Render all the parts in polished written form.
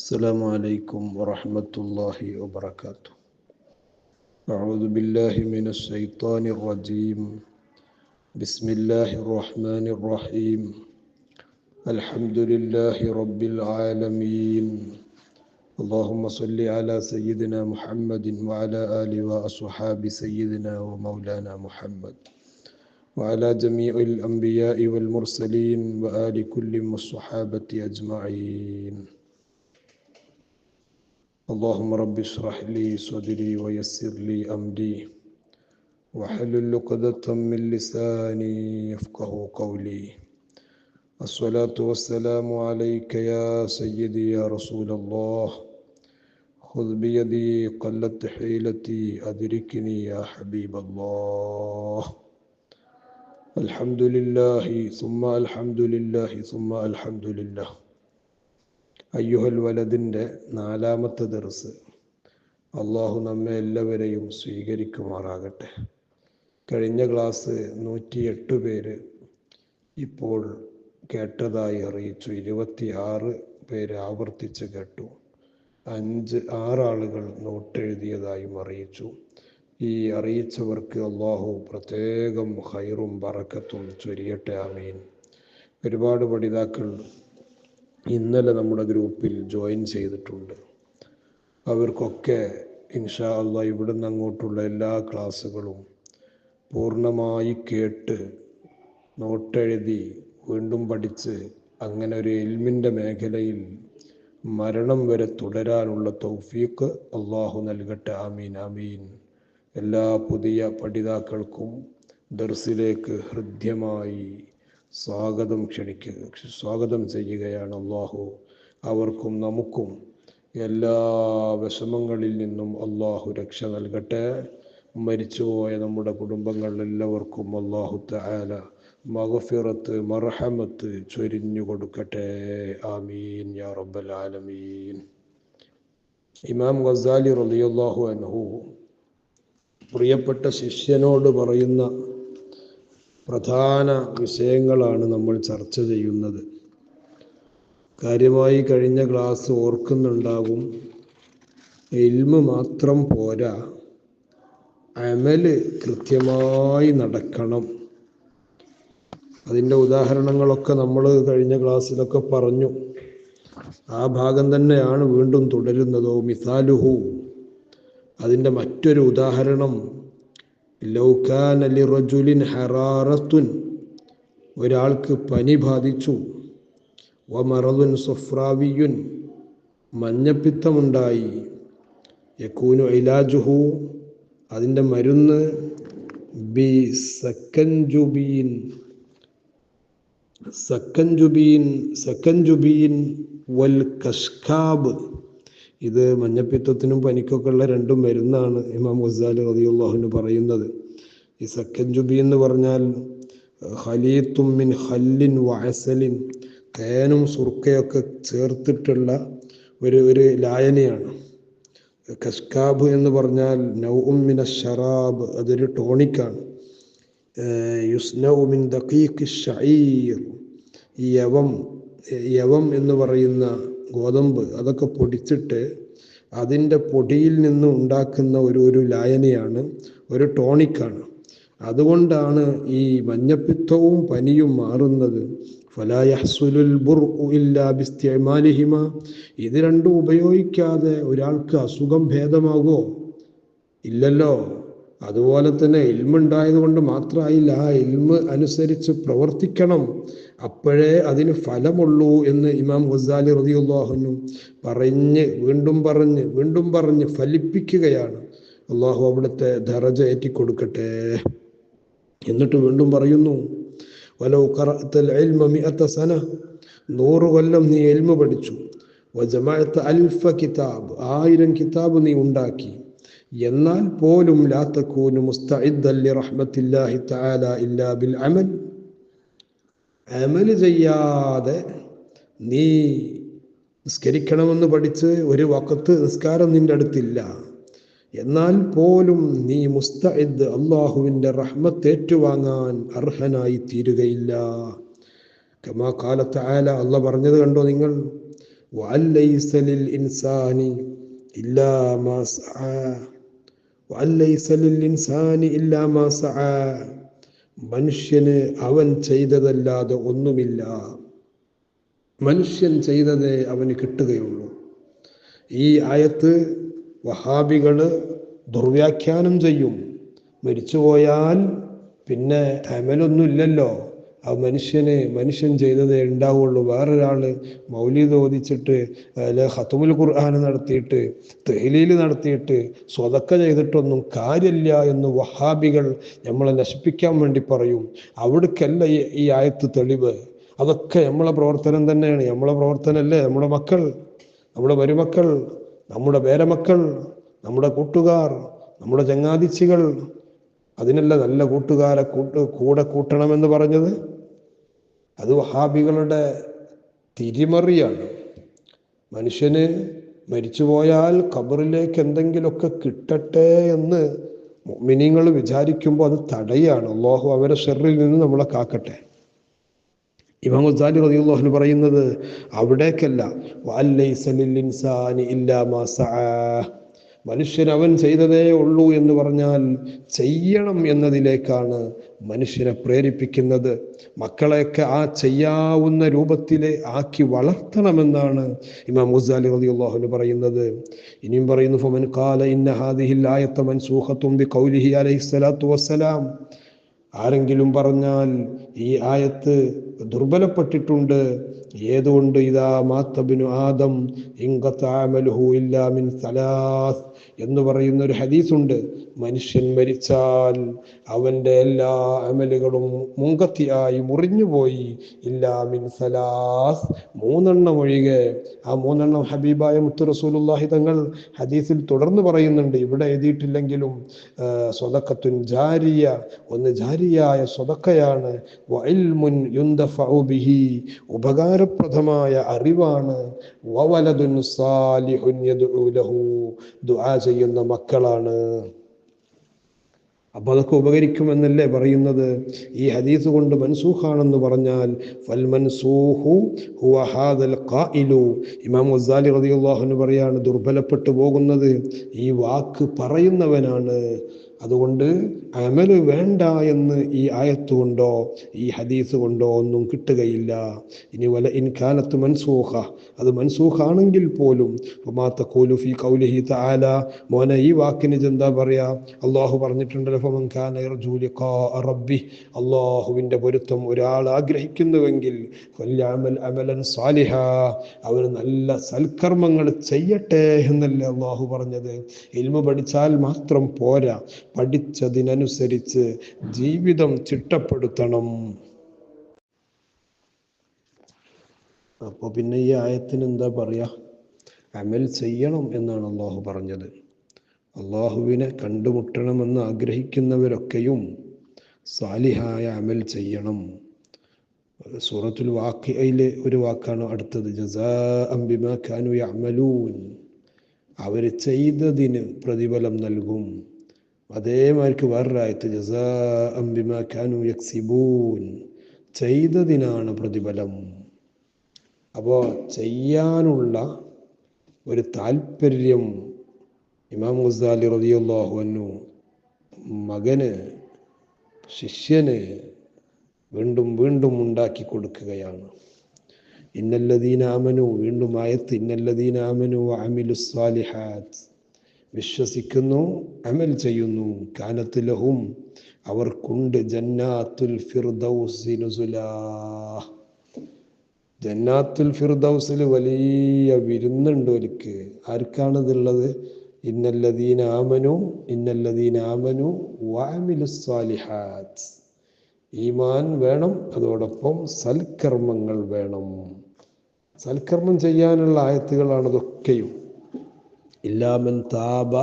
السلام عليكم ورحمة الله وبركاته. أعوذ بالله من الشيطان الرجيم. بسم الله الرحمن الرحيم. الحمد لله رب العالمين. اللهم صل على سيدنا محمد وعلى آله وأصحاب سيدنا ومولانا محمد وعلى جميع الأنبياء والمرسلين وآل كل والصحابة أجمعين. اللهم رب اشرح لي صدري ويسر لي أمري واحلل عقدة من لساني يفقه قولي. الصلاة والسلام عليك يا سيدي يا رسول الله. خذ بيدي قلت حيلتي أدركني يا حبيب الله. الحمد لله ثم الحمد لله ثم الحمد لله. അയ്യുഹൽ വലദിൻ്റെ 4-ാമത്തെ ദർസ് അള്ളാഹു നമ്മെ എല്ലാവരെയും സ്വീകരിക്കുമാറാകട്ടെ. കഴിഞ്ഞ ക്ലാസ് 108 പേര് ഇപ്പോൾ കേട്ടതായി അറിയിച്ചു. 26 പേര് ആവർത്തിച്ച് കേട്ടു. 6 ആളുകൾ നോട്ടെഴുതിയതായും അറിയിച്ചു. ഈ അറിയിച്ചവർക്ക് അള്ളാഹു പ്രത്യേകം ഖൈറും ബറക്കത്തും ചൊരിയട്ടെ. ആമീൻ. ഒരുപാട് പഠിതാക്കൾ ഇന്നലെ നമ്മുടെ ഗ്രൂപ്പിൽ ജോയിൻ ചെയ്തിട്ടുണ്ട്. അവർക്കൊക്കെ ഇൻഷാ അള്ളാഹ് ഇവിടുന്ന് അങ്ങോട്ടുള്ള എല്ലാ ക്ലാസ്സുകളും പൂർണ്ണമായി കേട്ട് നോട്ടെഴുതി വീണ്ടും പഠിച്ച് അങ്ങനെ ഒരു ഇൽമിൻ്റെ മേഖലയിൽ മരണം വരെ തുടരാനുള്ള തൗഫീഖ് അള്ളാഹു നൽകട്ടെ. ആമീൻ ആമീൻ. എല്ലാ പുതിയ പഠിതാക്കൾക്കും ദർസിലേക്ക് ഹൃദ്യമായി സ്വാഗതം ചെയ്യുകയാണ്. അള്ളാഹു അവർക്കും നമുക്കും എല്ലാ വിഷമങ്ങളിൽ നിന്നും അള്ളാഹു രക്ഷ നൽകട്ടെ. മരിച്ചുപോയ നമ്മുടെ കുടുംബങ്ങൾ എല്ലാവർക്കും അള്ളാഹു തആല മഗ്ഫിറത്ത് മർഹമത്ത് ചൊരിഞ്ഞു കൊടുക്കട്ടെ. ആമീൻ യാ റബ്ബൽ ആലമീൻ. ഇമാം ഗസാലി റളിയല്ലാഹു അൻഹു പ്രിയപ്പെട്ട ശിഷ്യനോട് പറയുന്ന പ്രധാന വിഷയങ്ങളാണ് നമ്മൾ ചർച്ച ചെയ്യുന്നത്. കാര്യമായി കഴിഞ്ഞ ക്ലാസ് ഓർക്കുന്നുണ്ടാകും. ഇൽമ് മാത്രം പോരാ, അമല് കൃത്യമായി നടക്കണം. അതിൻ്റെ ഉദാഹരണങ്ങളൊക്കെ നമ്മൾ കഴിഞ്ഞ ക്ലാസ്സിലൊക്കെ പറഞ്ഞു. ആ ഭാഗം തന്നെയാണ് വീണ്ടും തുടരുന്നതോ. മിസാലുഹു, അതിൻ്റെ മറ്റൊരു ഉദാഹരണം, ലൗ കാന ലിറജുലിൻ ഹറാറത്തുൻ, ഒരാൾക്ക് പനി ബാധിച്ചു, വമറദുൻ സുഫ്രാവിയുൻ, മഞ്ഞപ്പിത്തമുണ്ടായി, യകൂനു ഇലാജുഹു, അതിൻ്റെ മരുന്ന് ബി സക്കൻജുബീൻ വൽ കഷ്കാബ്. ഇത് മഞ്ഞപ്പിത്തത്തിനും പനിക്കൊക്കെ ഉള്ള 2 മരുന്നാണ് ഇമാം ഗസാലി റളിയല്ലാഹു അൻഹു പറയുന്നത്. ഈ സക്കൻജുബി എന്ന് പറഞ്ഞാൽ ഖലീത്തും മിൻ ഖല്ലിൻ വഅസലിൻ, തേനും സുർക്കയൊക്കെ ചേർത്തിട്ടുള്ള ഒരു ലായനിയാണ്. കഷ്കാബ് എന്ന് പറഞ്ഞാൽ നൗഉം മിനശ് ശറാബ്, അതൊരു ടോണിക്കാണ്. യുസ്നഉ മിൻ ദഖീഖി ശഈർ, ഈ യവം എന്ന് പറയുന്ന ഗോതമ്പ് അതൊക്കെ പൊടിച്ചിട്ട് അതിൻ്റെ പൊടിയിൽ നിന്ന് ഉണ്ടാക്കുന്ന ഒരു ലായനിയാണ്, ഒരു ടോണിക്കാണ്. അതുകൊണ്ടാണ് ഈ മഞ്ഞപ്പിത്തവും പനിയും മാറുന്നത്. ഫലാ യഹ്സുലുൽ ബുർഉ ഇല്ലാ ബിസ്തിഅമാലിഹിമ, ഇത് 2 ഉപയോഗിക്കാതെ ഒരാൾക്ക് അസുഖം ഭേദമാകുമോ? ഇല്ലല്ലോ. അതുപോലെ തന്നെ ഇൽമുണ്ടായത് കൊണ്ട് മാത്രമായില്ല, ആ ഇൽമ് അനുസരിച്ച് പ്രവർത്തിക്കണം, അപ്പോഴേ അതിന് ഫലമുള്ളൂ എന്ന് ഇമാം ഗസാലി റളിയല്ലാഹു അൻഹു വീണ്ടും പറഞ്ഞ് ഫലിപ്പിക്കുകയാണ്. അള്ളാഹു അവിടുത്തെ ദറജ ഏറ്റിക്കൊടുക്കട്ടെ. എന്നിട്ട് വീണ്ടും പറയുന്നു, വലൗ ഖറഅതൽ ഇൽമ 100 സന, 100 കൊല്ലം നീ ഇൽമു പഠിച്ചു, വജമഅത 1000 കിതാബ്, 1000 കിതാബ് നീ ഉണ്ടാക്കി, എന്നാൽ പോലും ലാ തകൂനു മുസ്തഇദ്ദൻ ലിറഹ്മത്തില്ലാഹി തആല ഇല്ലാ ബിൽ അമൽ, അമല് ചെയ്യാതെ നീ നിസ്കരിക്കണമെന്ന് പഠിച്ച് ഒരു വഖത്ത് നിസ്കാരം നിന്റെ അടുത്തില്ല, എന്നാൽ പോലും നീ മുസ്തഇദ്, അള്ളാഹുവിൻ്റെ റഹ്മത്ത് ഏറ്റുവാങ്ങാൻ അർഹനായി തീരുകയില്ല. കമാ ഖാല തആല, അള്ളാഹ് പറഞ്ഞത് കണ്ടോ നിങ്ങൾ, വഅൻ ലൈസ ലിൽ ഇൻസാനി ഇല്ലാ മാ സഅ വഅൻ ലൈസ ലിൽ ഇൻസാനി ഇല്ലാ മാ സഅ. മനുഷ്യന് അവൻ ചെയ്തതല്ലാതെ ഒന്നുമില്ല. മനുഷ്യൻ ചെയ്തതേ അവന് കിട്ടുകയുള്ളൂ. ഈ ആയത്ത് വഹാബികള് ദുർവ്യാഖ്യാനം ചെയ്യും. മരിച്ചുപോയാൽ പിന്നെ അമലൊന്നുമില്ലല്ലോ, ആ മനുഷ്യൻ ചെയ്തതേ ഉണ്ടാവുള്ളൂ. വേറൊരാള് മൗലിദ് ഓദിച്ചിട്ട് അല്ലെ ഖത്മുൽ ഖുർആൻ നടത്തിയിട്ട് തഹ്ലീൽ നടത്തിയിട്ട് സ്വതക്ക ചെയ്തിട്ടൊന്നും കാര്യമില്ല എന്ന് വഹാബികൾ നമ്മളെ നശിപ്പിക്കാൻ വേണ്ടി പറയും. അവിടേക്കല്ല ഈ ആയത്ത് തെളിവ്. അതൊക്കെ നമ്മളെ പ്രവർത്തനം തന്നെയാണ്. നമ്മളെ പ്രവർത്തനമല്ലേ നമ്മുടെ മക്കൾ, നമ്മുടെ മരുമക്കൾ, നമ്മുടെ പേരമക്കൾ, നമ്മുടെ കൂട്ടുകാർ, നമ്മുടെ ചങ്ങാതിച്ചികൾ. അതിനല്ല നല്ല കൂട്ടുകാരെ കൂടെ കൂട്ടണമെന്ന് പറഞ്ഞത്. അത് വഹാബികളുടെ തിരിമറിയാണ്. മനുഷ്യന് മരിച്ചുപോയാൽ ഖബറിലേക്ക് എന്തെങ്കിലുമൊക്കെ കിട്ടട്ടെ എന്ന് മുഅ്മിനീങ്ങൾ വിചാരിക്കുമ്പോൾ അത് തടയാണ്. അല്ലാഹു അവരെ ശർറിൽ നിന്ന് നമ്മളെ കാക്കട്ടെ. ഇമാം ഗസാലി റളിയല്ലാഹു അൻഹു പറയുന്നത് അവിടേക്കല്ല. വഅൻ ലൈസ ലിൽ ഇൻസാനി ഇല്ലാ മാ സഅ. മനുഷ്യൻ അവൻ ചെയ്തതേ ഉള്ളൂ എന്ന് പറഞ്ഞാൽ ചെയ്യണം എന്നതിലേക്കാണ് മനുഷ്യനെ പ്രേരിപ്പിക്കുന്നത്. മക്കളെയൊക്കെ ആ ചെയ്യാവുന്ന രൂപത്തിൽ ആക്കി വളർത്തണമെന്നാണ് ഇമാം ഗസാലി റളിയല്ലാഹു അൻഹു പറയുന്നത്. ഇനിയും പറയുന്നു, ഫമൻ ഖാല ഇന്ന ഹാദിഹിൽ ആയത മൻസൂഖത്തുൻ ബിഖൗലിഹി അലൈഹിസ്സലാത്തു വസ്സലാം. ആരെങ്കിലും പറഞ്ഞാൽ ഈ ആയത്ത് ദുർബലപ്പെട്ടിട്ടുണ്ട്. ഏതുകൊണ്ട്? ഇദാ മാത്തബ്നു ആദം ഇൻഖത അമലുഹു ഇല്ലാ മിൻ സലാസ് എന്ന് പറയുന്ന ഒരു ഹദീസുണ്ട്. മനുഷ്യൻ മരിച്ചാൽ അവൻ്റെ എല്ലാ അമലുകളും മുൻകത്തിയായി മുറിഞ്ഞുപോയി. ഇല്ലാ മിൻ സലാസ്, മൂന്നെണ്ണം ഒഴികെ. ആ മൂന്നെണ്ണം ഹബീബായ മുത്തു റസൂലുള്ളാഹി തങ്ങൾ ഹദീസിൽ തുടർന്ന് പറയുന്നുണ്ട്. ഇവിടെ എഴുതിയിട്ടില്ലെങ്കിലും സ്വദഖത്തുൻ ജാരിയ, ഒന്ന് ജാരിയായ സ്വദഖയാണ്. വഇൽമുൻ യുന്തഫഉ ബിഹി, ഉപകാരപ്രദമായ അറിവാണ്. വവലദുൻ സാലിഹുൻ യദ്ഉ ലഹു, ദുആ ചെയ്യുന്ന മക്കളാണ്. അപ്പൊ അതൊക്കെ ഉപകരിക്കുമെന്നല്ലേ പറയുന്നത്. ഈ ഹദീസ് കൊണ്ട് മൻസൂഖാണെന്ന് പറഞ്ഞാൽ ഫൽ മൻസൂഖു ഹുവ ഹാദൽ ഖായിലു. ഇമാം ഗസാലി റളിയല്ലാഹു അൻഹു പറയാണ്, ദുർബലപ്പെട്ടു പോകുന്നത് ഈ വാക്ക് പറയുന്നവനാണ്. അതുകൊണ്ട് അമല് വേണ്ട എന്ന് ഈ ആയത്ത് കൊണ്ടോ ഈ ഹദീസ് കൊണ്ടോ ഒന്നും കിട്ടുകയില്ല. ഇനി വല ഇൻ കാനത്ത് മൻസൂഖ, അത് മൻസൂഖാണെങ്കിൽ പോലും വമാ തഖൂലു ഫീ ഖൗലിഹി തആല, മോനെ ഈ വാക്കിന് എന്താ പറയാ? അല്ലാഹു പറഞ്ഞിട്ടുണ്ടല്ലോ, ഫമൻ കാന യർജു ലിഖാഅ റബ്ബി, അല്ലാഹുവിൻ്റെ പൊരുത്തം ഒരാൾ ആഗ്രഹിക്കുന്നുവെങ്കിൽ ഫല്യഅമൽ അമലൻ സാലിഹാ, അവന് നല്ല സൽക്കർമ്മങ്ങൾ ചെയ്യട്ടെ എന്നല്ലേ അല്ലാഹു പറഞ്ഞത്. ഇൽമു പഠിച്ചാൽ മാത്രം പോരാ, പഠിച്ചതിനനുസരിച്ച് ജീവിതം ചിട്ടപ്പെടുത്തണം. അപ്പോൾ പിന്നെ ഈ ആയത്തിന് എന്താ പറയാ? അമൽ ചെയ്യണം എന്നാണ് അള്ളാഹു പറഞ്ഞത്. അള്ളാഹുവിനെ കണ്ടുമുട്ടണമെന്ന് ആഗ്രഹിക്കുന്നവരൊക്കെയും സാലിഹായ അമൽ ചെയ്യണം. സൂറത്തുൽ വാഖിഅയിലെ ഒരു വാക്കാണ് അടുത്തത്, ജസാഅൻ ബിമാ കാനൂ യഅമലൂൻ, അവർ ചെയ്തതിന് പ്രതിഫലം നൽകും. അതേമാതിരിക്ക് വേറൊരായത്ത്, ജസാഅൻ ബിമാ കാനൂ യക്സിബൂൻ, ചെയ്തതിനാണ് പ്രതിഫലം. അപ്പോൾ ചെയ്യാനുള്ള ഒരു താല്പര്യം ഇമാം ഗസാലി റളിയല്ലാഹു അൻഹു മകന്, ശിഷ്യന് വീണ്ടും വീണ്ടും ഉണ്ടാക്കി കൊടുക്കുകയാണ്. ഇന്നല്ലദീന ആമനു, വീണ്ടും ആയത്ത്, ഇന്നല്ലദീന ആമനു വഅമിലുസ് സാലിഹാത്ത്, വിശ്വസിക്കുന്നു അമൽ ചെയ്യുന്നു, കാനത്ത് ലഹും, അവർക്കുണ്ട്, ജന്നാത്തുൽ ഫിർദൗസി നുസുലാ, ജന്നാത്തുൽ ഫിർദൗസിൽ വലിയ വിരുന്നുണ്ട് അവർക്ക്. ആർക്കാണിതുള്ളത്? ഇന്നല്ലദീന ആമനു വഅമിലുസ് സാലിഹാത്ത്. ഈമാൻ വേണം, അതോടൊപ്പം സൽക്കർമ്മങ്ങൾ വേണം. സൽക്കർമ്മം ചെയ്യാനുള്ള ആയത്തുകളാണ് ഇതൊക്കെയും. ഇല്ലാ മൻ താബ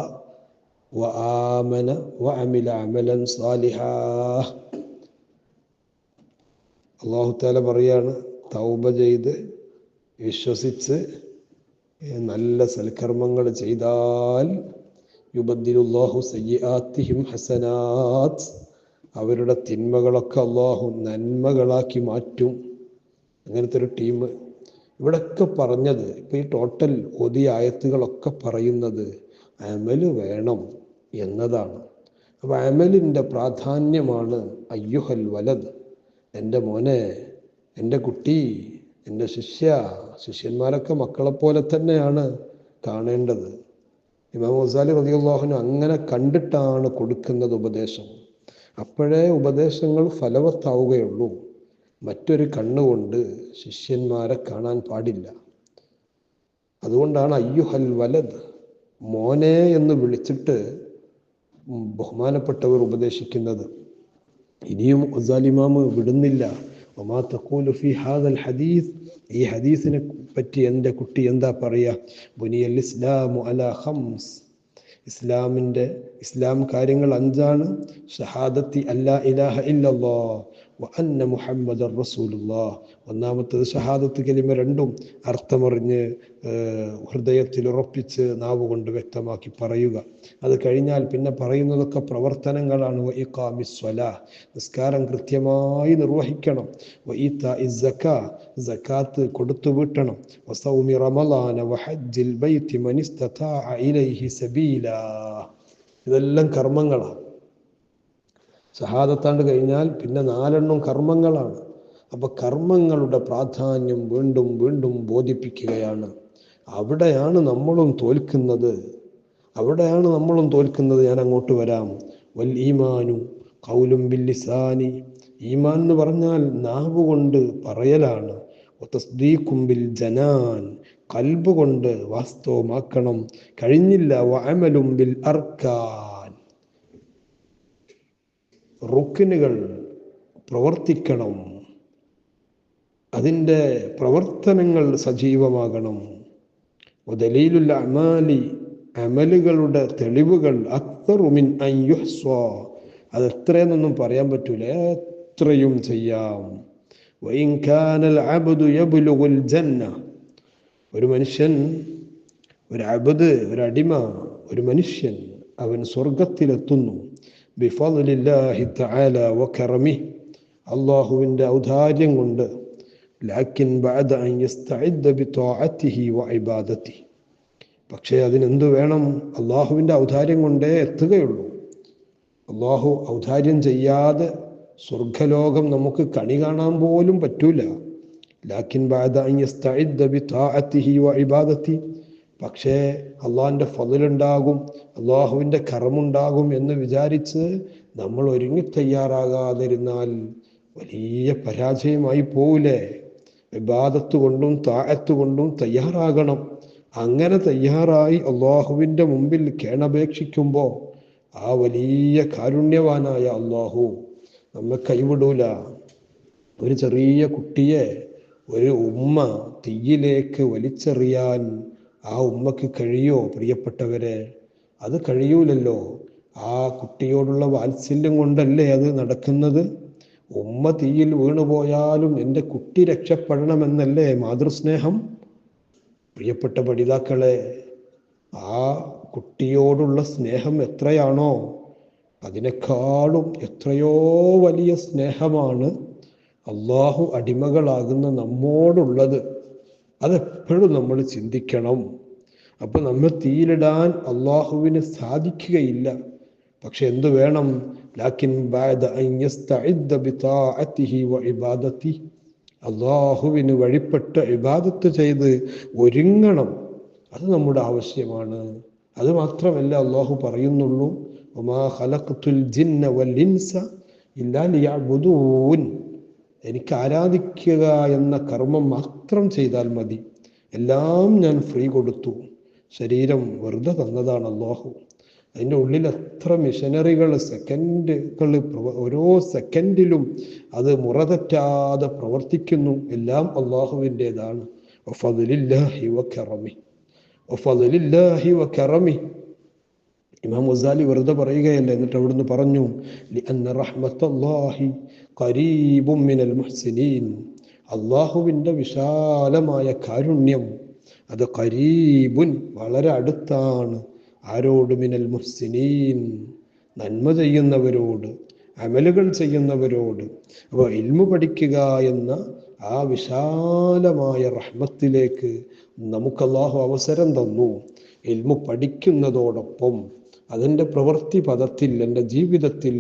വആമന വഅമില അമലൻ സാലിഹാ. അല്ലാഹു തആല പറയാണ്, തൗബ ചെയ്ത് വിശ്വസിച്ച് നല്ല സൽക്കർമ്മങ്ങൾ ചെയ്താൽ യുബദ്ദിലുല്ലാഹു സയ്യിആത്തിഹിം ഹസനാത്ത്, അവരുടെ തിന്മകളൊക്കെ അള്ളാഹു നന്മകളാക്കി മാറ്റും. അങ്ങനത്തെ ഒരു ടീം ഇവിടൊക്കെ പറഞ്ഞത്, ഇപ്പൊ ഈ ടോട്ടൽ ഓതിയ ആയത്തുകളൊക്കെ പറയുന്നത് അമല് വേണം എന്നതാണ്. അപ്പൊ അമലിന്റെ പ്രാധാന്യമാണ് അയ്യുഹൽ വലദ്, എൻ്റെ മോനെ, എൻ്റെ കുട്ടി, എൻ്റെ ശിഷ്യന്മാരൊക്കെ മക്കളെപ്പോലെ തന്നെയാണ് കാണേണ്ടത്. ഇമാം ഗസാലി റളിയല്ലാഹു അൻഹു അങ്ങനെ കണ്ടിട്ടാണ് കൊടുക്കുന്നത് ഉപദേശം. അപ്പോഴേ ഉപദേശങ്ങൾ ഫലവത്താവുകയുള്ളൂ. മറ്റൊരു കണ്ണുകൊണ്ട് ശിഷ്യന്മാരെ കാണാൻ പാടില്ല. അതുകൊണ്ടാണ് അയ്യുഹൽ വലദ്, മോനെ എന്ന് വിളിച്ചിട്ട് ബഹുമാനപ്പെട്ടവർ ഉപദേശിക്കുന്നത്. ഇനിയും ഗസാലി ഇമാം വിടുന്നില്ല. വമാ തഖൂലു ഫീ ഹാദൽ ഹദീസ്, ഈ ഹദീസിനെ പറ്റി എൻ്റെ കുട്ടി എന്താ പറയാ? ബുനിയൽ ഇസ്ലാമു അലാ ഖംസ്, ഇസ്ലാം കാര്യങ്ങൾ 5ആണ്. ഷഹാദത്തി അല്ലാ ഇലാഹ ഇല്ലല്ലാഹ് വ അന്ന മുഹമ്മദർ റസൂലുള്ളാഹ്. ഒന്നാമത്തത് ഷഹാദത്ത് കലിമ, രണ്ടും അർത്ഥമറിഞ്ഞ് ഹൃദയത്തിൽ ഉറപ്പിച്ച് നാവ് കൊണ്ട് വ്യക്തമാക്കി പറയുക. അത് കഴിഞ്ഞാൽ പിന്നെ പറയുന്നതൊക്കെ പ്രവർത്തനങ്ങളാണ്. വ ഇഖാമിസ് സ്വലാഹ്, നിസ്കാരം കൃത്യമായി നിർവഹിക്കണം. വ ഈതാഇസ് സക്കാ, സക്കാത്ത് കൊടുത്തു വീട്ടണം. വ സൗമി റമളാന വ ഹജ്ജിൽ ബൈത്തി മൻ ഇസ്തതാഅ ഇലൈഹി സബീലാ. ഇതെല്ലാം കർമ്മങ്ങളാണ്. ഷഹാദത്താണ്ട് കഴിഞ്ഞാൽ പിന്നെ 4 കർമ്മങ്ങളാണ്. അപ്പൊ കർമ്മങ്ങളുടെ പ്രാധാന്യം വീണ്ടും വീണ്ടും ബോധിപ്പിക്കുകയാണ്. അവിടെയാണ് നമ്മളും തോൽക്കുന്നത്. ഞാൻ അങ്ങോട്ട് വരാം. വൽ ഈമാനു ഖൗലുൻ ബിൽ ലിസാനി, ഈമാൻ എന്ന് പറഞ്ഞാൽ നാവ് കൊണ്ട് പറയലാണ്. തസ്ദീഖും ബിൽ ജനാൻ, ഖൽബ് കൊണ്ട് വാസ്തവമാക്കണം. കഴിഞ്ഞില്ല. വ അമലും ബിൽ അർക്കാൻ, റുക്നുകൾ പ്രവർത്തിക്കണം, അതിൻ്റെ പ്രവർത്തനങ്ങൾ സജീവമാകണം. ദലീലുൽ അമാലി, അമലുകളുടെ തെളിവുകൾ അക്തറു മിൻ അൻ യുഹ്സാ, അത് എത്രയെന്നൊന്നും പറയാൻ പറ്റൂല, എത്രയും ചെയ്യാം. വഇൻ കാനൽ അബ്ദു യബ്ലുഗുൽ ജന്ന, ഒരു മനുഷ്യൻ, ഒരു അബ്ദ്, ഒരു അടിമ, ഒരു മനുഷ്യൻ, അവൻ സ്വർഗത്തിലെത്തുന്നു. ബിഫദ്ലില്ലാഹി തആല വ കറമിഹി, അല്ലാഹുവിൻ്റെ ഔദാര്യം കൊണ്ട്. ലാക്കിൻ ബഅദ അൻ യസ്തഇദ്ദ ബിതാഅതിഹി വ ഇബാദതിഹി, പക്ഷേ അതിനെന്ത് വേണം? അള്ളാഹുവിൻ്റെ ഔദാര്യം കൊണ്ടേ എത്തുകയുള്ളൂ. അള്ളാഹു ഔദാര്യം ചെയ്യാതെ സ്വർഗലോകം നമുക്ക് കണി കാണാൻ പോലും പറ്റൂല. ലാക്കിൻ ബഅദ അൻ യസ്തഇദ്ദ ബിതാഅതിഹി വ ഇബാദതിഹി, പക്ഷേ അള്ളാഹിൻ്റെ ഫദ്ലുണ്ടാകും, അള്ളാഹുവിൻ്റെ കറമുണ്ടാകും എന്ന് വിചാരിച്ച് നമ്മൾ ഒരുങ്ങി തയ്യാറാകാതിരുന്നാൽ വലിയ പരാജയമായി പോവില്ലേ? ഇബാദത്ത് കൊണ്ടും താഅത്ത് കൊണ്ടും തയ്യാറാകണം. അങ്ങനെ തയ്യാറായി അള്ളാഹുവിൻ്റെ മുമ്പിൽ കേണപേക്ഷിക്കുമ്പോൾ ആ വലിയ കാരുണ്യവാനായ അള്ളാഹു നമ്മെ കൈവിടൂല. ഒരു ചെറിയ കുട്ടിയെ ഒരു ഉമ്മ തീയിലേക്ക് വലിച്ചെറിയാൻ ആ ഉമ്മക്ക് കഴിയോ പ്രിയപ്പെട്ടവരെ? അത് കഴിയൂലല്ലോ. ആ കുട്ടിയോടുള്ള വാത്സല്യം കൊണ്ടല്ലേ അത് നടക്കുന്നത്. ഉമ്മ തീയിൽ വീണുപോയാലും എൻ്റെ കുട്ടി രക്ഷപ്പെടണമെന്നല്ലേ മാതൃസ്നേഹം. പ്രിയപ്പെട്ട പഠിതാക്കളെ, ആ കുട്ടിയോടുള്ള സ്നേഹം എത്രയാണോ അതിനേക്കാളും എത്രയോ വലിയ സ്നേഹമാണ് അള്ളാഹു അടിമകളാകുന്ന നമ്മോടുള്ളത്. അതെപ്പോഴും നമ്മൾ ചിന്തിക്കണം. അപ്പൊ നമ്മെ തീയിലിടാൻ അള്ളാഹുവിന് സാധിക്കുകയില്ല. പക്ഷെ എന്തു വേണം? ലാക്കിൻ ബഅദ അൻ യസ്തഇദ്ദ ബിതാഅതിഹി വ ഇബാദതിഹി, അള്ളാഹുവിന് വഴിപ്പെട്ട് ഇബാദത്ത് ചെയ്ത് ഒരുങ്ങണം. അത് നമ്മുടെ ആവശ്യമാണ്. അത് മാത്രമല്ല അള്ളാഹു പറയുന്നുള്ളൂ, വമാ ഖലഖ്തുൽ ജിന്ന വൽ ഇൻസ ഇല്ലാ ലിയഅ്ബുദൂൻ, എനിക്ക് ആരാധിക്കുക എന്ന കർമ്മം മാത്രം ചെയ്താൽ മതി, എല്ലാം ഞാൻ ഫ്രീ കൊടുത്തു. ശരീരം വെറുതെ തന്നതാണ് അള്ളാഹു. അതിൻ്റെ ഉള്ളിൽ എത്ര മിഷനറികൾ ഓരോ സെക്കൻഡിലും അത് മുറതെറ്റാതെ പ്രവർത്തിക്കുന്നു. എല്ലാം അള്ളാഹുവിൻ്റെതാണ്. ഇമാം ഗസാലി വെറുതെ പറയുകയല്ല. എന്നിട്ട് അവിടുന്ന് പറഞ്ഞു, ലിഅന്ന റഹ്മത്തല്ലാഹി ഖരീബും മിനൽ മുഹ്സിനീൻ, അള്ളാഹുവിൻ്റെ വിശാലമായ കാരുണ്യം അത് ഖരീബുൻ വളരെ അടുത്താണ്. ആരോട്? മിനൽ മുഹ്സിനീൻ, നന്മ ചെയ്യുന്നവരോട്, അമലുകൾ ചെയ്യുന്നവരോട്. അപ്പോൾ ഇൽമു പഠിക്കുക എന്ന ആ വിശാലമായ റഹ്മത്തിലേക്ക് നമുക്ക് അല്ലാഹു അവസരം തന്നു. ഇൽമു പഠിക്കുന്നതോടൊപ്പം അതിൻ്റെ പ്രവൃത്തി പദത്തിൽ, എൻ്റെ ജീവിതത്തിൽ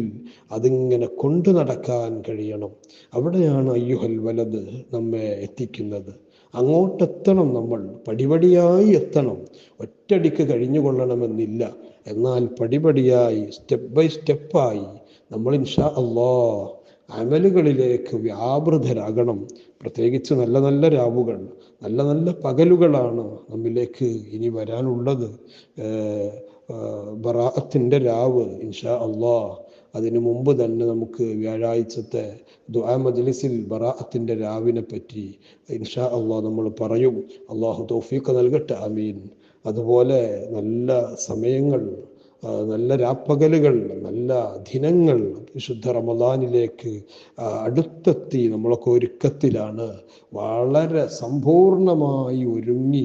അതിങ്ങനെ കൊണ്ടു നടക്കാൻ കഴിയണം. അവിടെയാണ് അയ്യുഹൽ വലത് നമ്മെ എത്തിക്കുന്നത്. അങ്ങോട്ടെത്തണം, നമ്മൾ പടിപടിയായി എത്തണം. ഒറ്റടിക്ക് കഴിഞ്ഞുകൊള്ളണമെന്നില്ല. എന്നാൽ പടിപടിയായി, സ്റ്റെപ്പ് ബൈ സ്റ്റെപ്പായി നമ്മൾ ഇൻഷാ അല്ലാഹ് അമലുകളിലേക്ക് വ്യാപൃതരാകണം. പ്രത്യേകിച്ച് നല്ല നല്ല രാവുകൾ, നല്ല നല്ല പകലുകളാണ് നമ്മിലേക്ക് ഇനി വരാനുള്ളത്. ബറാഅത്തിൻ്റെ രാവ് ഇൻഷാ അല്ലാഹ്. അതിനു മുമ്പ് തന്നെ നമുക്ക് വ്യാഴാഴ്ചത്തെ ദുആ മജ്ലിസിൽ ബറാഅത്തിൻ്റെ രാവിനെ പറ്റി ഇൻഷാ അല്ലാഹ് നമ്മൾ പറയും. അല്ലാഹു തൗഫീഖ് നൽകട്ടെ, ആമീൻ. അതുപോലെ നല്ല സമയങ്ങൾ, നല്ല രാപ്പകലുകൾ, നല്ല ദിനങ്ങൾ വിശുദ്ധ റമദാനിലേക്ക് അടുത്തെത്തി നമ്മളൊക്കെ ഒരുക്കത്തിലാണ്. വളരെ സമ്പൂർണമായി ഒരുങ്ങി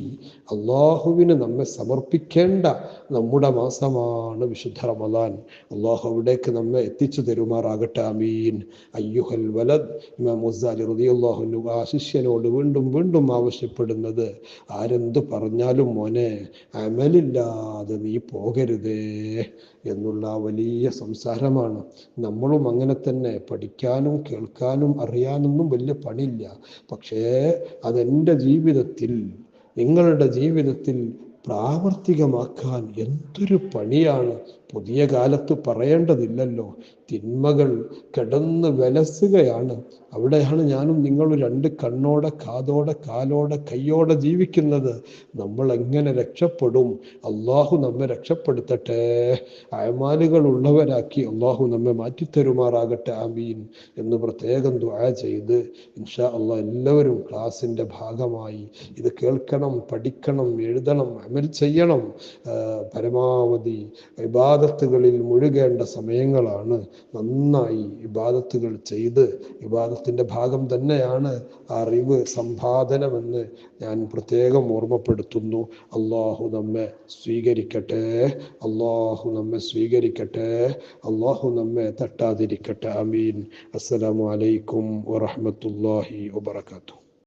അള്ളാഹുവിന് നമ്മെ സമർപ്പിക്കേണ്ട നമ്മുടെ മാസമാണ് വിശുദ്ധ റമദാൻ. അള്ളാഹു അവിടേക്ക് നമ്മെ എത്തിച്ചു തരുമാറാകട്ടെ, ആമീൻ. അയ്യുഹൽ വലദ്, ഇമാം ഗസാലി റളിയല്ലാഹു അൻഹു ആ ശിഷ്യനോട് വീണ്ടും വീണ്ടും ആവശ്യപ്പെടുന്നത്, ആരെന്ത് പറഞ്ഞാലും മോനെ അമലില്ലാതെ നീ പോകരുതേ എന്നുള്ള വലിയ സംസാരമാണ്. നമ്മളും അങ്ങനെ തന്നെ. പഠിക്കാനും കേൾക്കാനും അറിയാനൊന്നും വലിയ പണിയില്ല. പക്ഷേ അതെൻ്റെ ജീവിതത്തിൽ, നിങ്ങളുടെ ജീവിതത്തിൽ പ്രാവർത്തികമാക്കാൻ എന്തൊരു പണിയാണ്. പുതിയ കാലത്ത് പറയേണ്ടതില്ലല്ലോ. തിന്മകൾ കിടന്ന് വിലസുകയാണ്. അവിടെയാണ് ഞാനും നിങ്ങളും രണ്ട് കണ്ണോടെ, കാതോടെ, കാലോടെ, കയ്യോടെ ജീവിക്കുന്നത്. നമ്മൾ എങ്ങനെ രക്ഷപ്പെടും? അള്ളാഹു നമ്മെ രക്ഷപ്പെടുത്തട്ടെ. അമാലുകൾ ഉള്ളവരാക്കി അള്ളാഹു നമ്മെ മാറ്റിത്തരുമാറാകട്ടെ, ആമീൻ എന്ന് പ്രത്യേകം ദുആ ചെയ്ത് ഇൻഷാ അള്ളാഹ് എല്ലാവരും ക്ലാസിൻ്റെ ഭാഗമായി ഇത് കേൾക്കണം, പഠിക്കണം, എഴുതണം, അമൽ ചെയ്യണം. പരമാവധി ഇബാദത്തുകളിൽ മുഴുകേണ്ട സമയങ്ങളാണ്. നന്നായി ഇബാദത്തുകൾ ചെയ്ത്, ഇബാദത്തിൻ്റെ ഭാഗം തന്നെയാണ് അറിവ് സമ്പാദനമെന്ന് ഞാൻ പ്രത്യേകം ഓർമ്മപ്പെടുത്തുന്നു. അള്ളാഹു നമ്മെ സ്വീകരിക്കട്ടെ, അള്ളാഹു നമ്മെ സ്വീകരിക്കട്ടെ, അള്ളാഹു നമ്മെ തട്ടാതിരിക്കട്ടെ, ആമീൻ. അസ്സലാമു അലൈക്കും വറഹ്മത്തുള്ളാഹി വബറകാതുഹു.